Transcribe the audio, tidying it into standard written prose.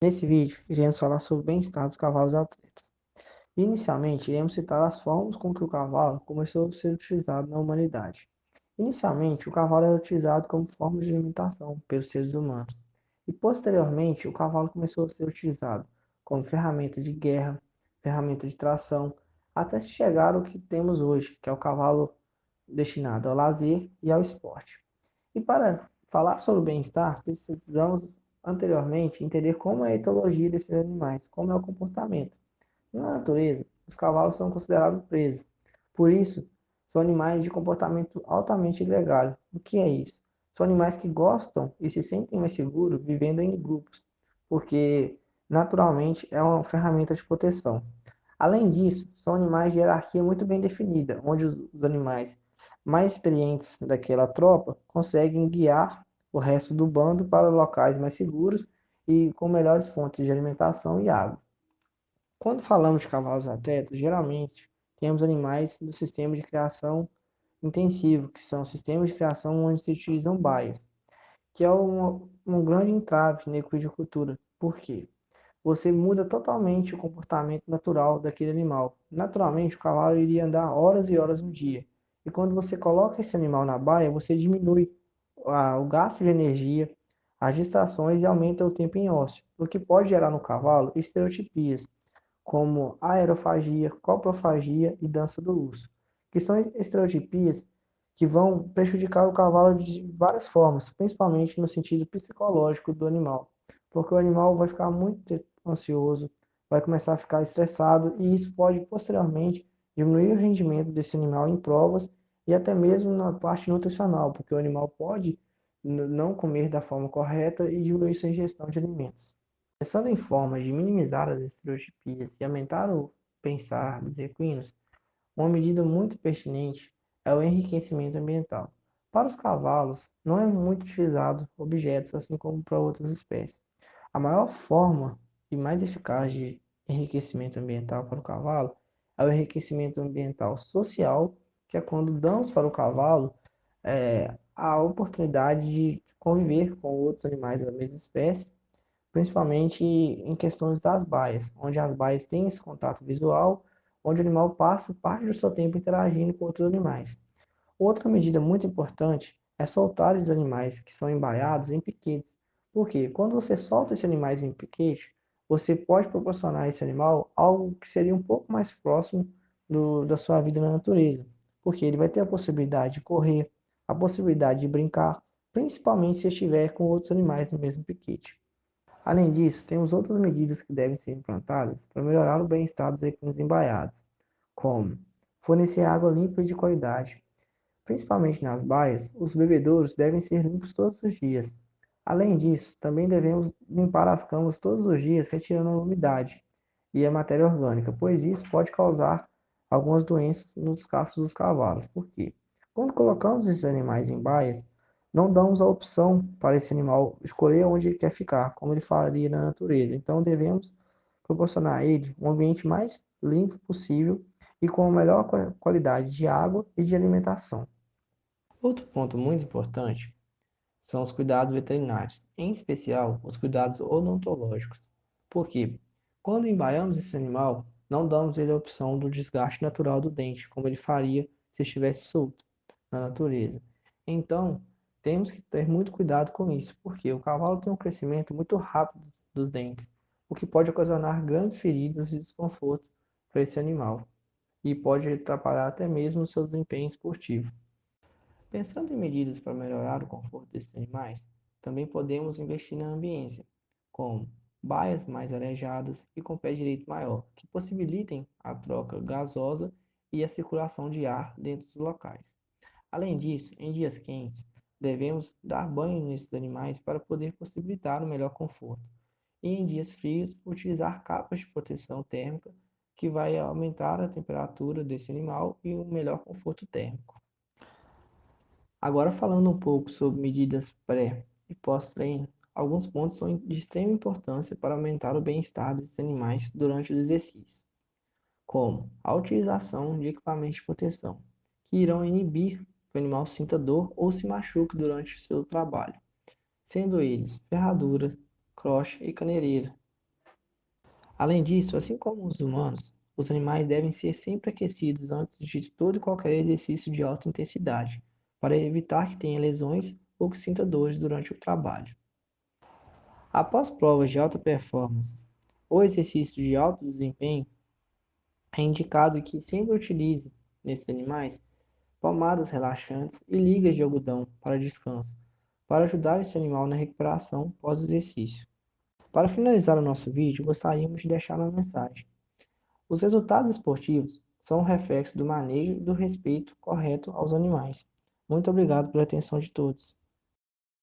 Nesse vídeo, iremos falar sobre o bem-estar dos cavalos atletas. Inicialmente, iremos citar as formas com que o cavalo começou a ser utilizado na humanidade. Inicialmente, o cavalo era utilizado como forma de alimentação pelos seres humanos, e posteriormente, o cavalo começou a ser utilizado como ferramenta de guerra, ferramenta de tração, até se chegar ao que temos hoje, que é o cavalo destinado ao lazer e ao esporte. E para falar sobre o bem-estar, precisamos anteriormente entender como é a etologia desses animais, como é o comportamento. Na natureza, os cavalos são considerados presos. Por isso, são animais de comportamento altamente gregário. O que é isso? São animais que gostam e se sentem mais seguros vivendo em grupos, porque naturalmente é uma ferramenta de proteção. Além disso, são animais de hierarquia muito bem definida, onde os animais mais experientes daquela tropa conseguem guiar o resto do bando para locais mais seguros e com melhores fontes de alimentação e água. Quando falamos de cavalos atletas, geralmente temos animais do sistema de criação intensivo, que são sistemas de criação onde se utilizam baias, que é um grande entrave na equicultura. Por quê? Você muda totalmente o comportamento natural daquele animal. Naturalmente, o cavalo iria andar horas e horas no dia. E quando você coloca esse animal na baia, você diminui o gasto de energia, as distrações e aumenta o tempo em ócio, o que pode gerar no cavalo estereotipias, como aerofagia, coprofagia e dança do urso, que são estereotipias que vão prejudicar o cavalo de várias formas, principalmente no sentido psicológico do animal, porque o animal vai ficar muito ansioso, vai começar a ficar estressado e isso pode posteriormente diminuir o rendimento desse animal em provas e até mesmo na parte nutricional, porque o animal pode não comer da forma correta e diminuir sua ingestão de alimentos. Pensando em formas de minimizar as estereotipias e aumentar o bem-estar dos equinos, uma medida muito pertinente é o enriquecimento ambiental. Para os cavalos, não é muito utilizado objetos assim como para outras espécies. A maior forma e mais eficaz de enriquecimento ambiental para o cavalo é o enriquecimento ambiental social, que é quando damos para o cavalo a oportunidade de conviver com outros animais da mesma espécie, principalmente em questões das baias, onde as baias têm esse contato visual, onde o animal passa parte do seu tempo interagindo com outros animais. Outra medida muito importante é soltar os animais que são embaiados em piquetes. Porque quando você solta esses animais em piquete, você pode proporcionar a esse animal algo que seria um pouco mais próximo da sua vida na natureza. Porque ele vai ter a possibilidade de correr, a possibilidade de brincar, principalmente se estiver com outros animais no mesmo piquete. Além disso, temos outras medidas que devem ser implantadas para melhorar o bem-estar dos equinos embaiados, como fornecer água limpa e de qualidade. Principalmente nas baias, os bebedouros devem ser limpos todos os dias. Além disso, também devemos limpar as camas todos os dias, retirando a umidade e a matéria orgânica, pois isso pode causar algumas doenças nos cascos dos cavalos. Por quê? Quando colocamos esses animais em baias, não damos a opção para esse animal escolher onde ele quer ficar, como ele faria na natureza. Então, devemos proporcionar a ele um ambiente mais limpo possível e com a melhor qualidade de água e de alimentação. Outro ponto muito importante são os cuidados veterinários, em especial os cuidados odontológicos. Por quê? Quando embaiamos esse animal, não damos ele a opção do desgaste natural do dente, como ele faria se estivesse solto na natureza. Então, temos que ter muito cuidado com isso, porque o cavalo tem um crescimento muito rápido dos dentes, o que pode ocasionar grandes feridas e desconforto para esse animal, e pode atrapalhar até mesmo o seu desempenho esportivo. Pensando em medidas para melhorar o conforto desses animais, também podemos investir na ambiência, como baias mais arejadas e com pé direito maior, que possibilitem a troca gasosa e a circulação de ar dentro dos locais. Além disso, em dias quentes, devemos dar banho nesses animais para poder possibilitar um melhor conforto. E em dias frios, utilizar capas de proteção térmica que vai aumentar a temperatura desse animal e um melhor conforto térmico. Agora, falando um pouco sobre medidas pré e pós-treino, alguns pontos são de extrema importância para aumentar o bem-estar desses animais durante os exercícios, como a utilização de equipamentos de proteção, que irão inibir que o animal sinta dor ou se machuque durante o seu trabalho, sendo eles ferradura, croche e caneireira, Além disso, assim como os humanos, os animais devem ser sempre aquecidos antes de todo e qualquer exercício de alta intensidade, para evitar que tenha lesões ou que sinta dores durante o trabalho. Após provas de alta performance ou exercícios de alto desempenho, é indicado que sempre utilize, nesses animais, pomadas relaxantes e ligas de algodão para descanso, para ajudar esse animal na recuperação pós-exercício. Para finalizar o nosso vídeo, gostaríamos de deixar uma mensagem. Os resultados esportivos são um reflexo do manejo e do respeito correto aos animais. Muito obrigado pela atenção de todos.